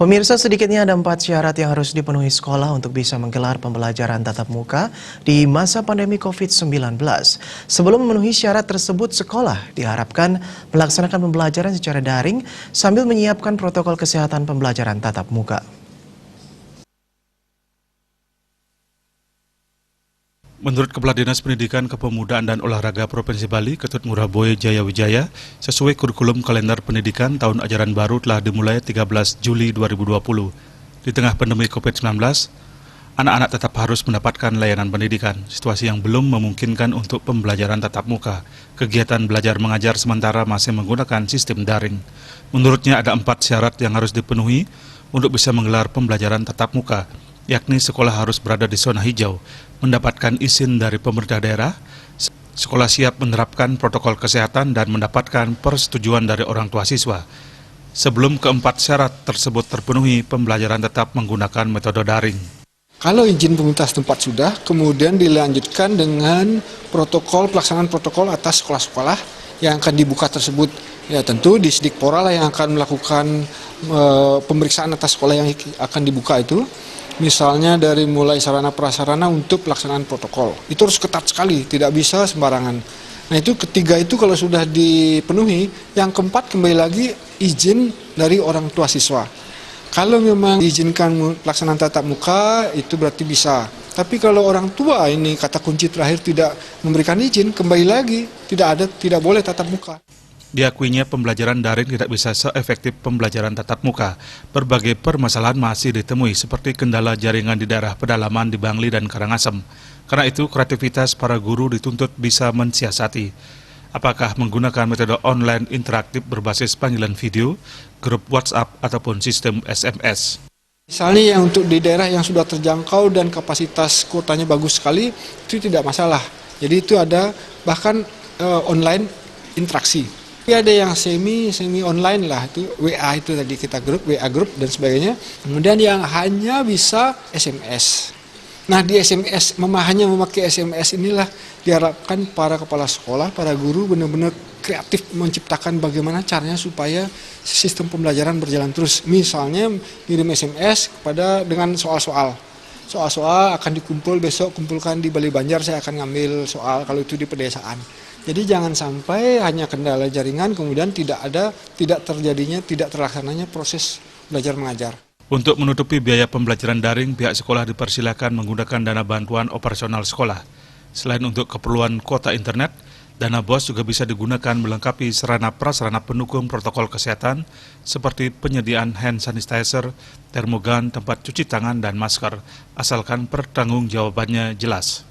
Pemirsa, sedikitnya ada 4 syarat yang harus dipenuhi sekolah untuk bisa menggelar pembelajaran tatap muka di masa pandemi COVID-19. Sebelum memenuhi syarat tersebut, sekolah diharapkan melaksanakan pembelajaran secara daring sambil menyiapkan protokol kesehatan pembelajaran tatap muka. Menurut Kepala Dinas Pendidikan, Kepemudaan dan Olahraga Provinsi Bali, Ketut Ngurah-Boye Jayawijaya, sesuai kurikulum kalender pendidikan tahun ajaran baru telah dimulai 13 Juli 2020. Di tengah pandemi COVID-19, anak-anak tetap harus mendapatkan layanan pendidikan, situasi yang belum memungkinkan untuk pembelajaran tatap muka. Kegiatan belajar mengajar sementara masih menggunakan sistem daring. Menurutnya ada 4 syarat yang harus dipenuhi untuk bisa menggelar pembelajaran tatap muka, yakni sekolah harus berada di zona hijau, mendapatkan izin dari pemerintah daerah, sekolah siap menerapkan protokol kesehatan dan mendapatkan persetujuan dari orang tua siswa. Sebelum keempat syarat tersebut terpenuhi, pembelajaran tetap menggunakan metode daring. Kalau izin pemerintah setempat sudah, kemudian dilanjutkan dengan pelaksanaan protokol atas sekolah-sekolah yang akan dibuka tersebut. Ya tentu di Sidikpora lah yang akan melakukan pemeriksaan atas sekolah yang akan dibuka itu. Misalnya dari mulai sarana prasarana untuk pelaksanaan protokol. Itu harus ketat sekali, tidak bisa sembarangan. Nah itu ketiga itu kalau sudah dipenuhi, yang keempat kembali lagi izin dari orang tua siswa. Kalau memang diizinkan pelaksanaan tatap muka, itu berarti bisa. Tapi kalau orang tua ini kata kunci terakhir tidak memberikan izin, kembali lagi tidak boleh tatap muka. Diakuinya pembelajaran daring tidak bisa seefektif pembelajaran tatap muka. Berbagai permasalahan masih ditemui seperti kendala jaringan di daerah pedalaman di Bangli dan Karangasem. Karena itu kreativitas para guru dituntut bisa mensiasati. Apakah menggunakan metode online interaktif berbasis panggilan video, grup WhatsApp ataupun sistem SMS. Misalnya yang untuk di daerah yang sudah terjangkau dan kapasitas kuotanya bagus sekali, itu tidak masalah. Jadi itu ada bahkan online interaksi. Tapi ada yang semi online lah, itu WA itu tadi kita WA grup dan sebagainya. Kemudian yang hanya bisa SMS. Nah di SMS, hanya memakai SMS inilah diharapkan para kepala sekolah, para guru benar-benar kreatif menciptakan bagaimana caranya supaya sistem pembelajaran berjalan terus. Misalnya kirim SMS dengan soal-soal. Soal-soal akan dikumpul besok, kumpulkan di Balai Banjar, saya akan ngambil soal kalau itu di pedesaan. Jadi jangan sampai hanya kendala jaringan kemudian tidak terlaksananya proses belajar mengajar. Untuk menutupi biaya pembelajaran daring, pihak sekolah dipersilakan menggunakan dana bantuan operasional sekolah. Selain untuk keperluan kuota internet, dana BOS juga bisa digunakan melengkapi sarana-prasarana pendukung protokol kesehatan seperti penyediaan hand sanitizer, termogan, tempat cuci tangan, dan masker, asalkan pertanggungjawabannya jelas.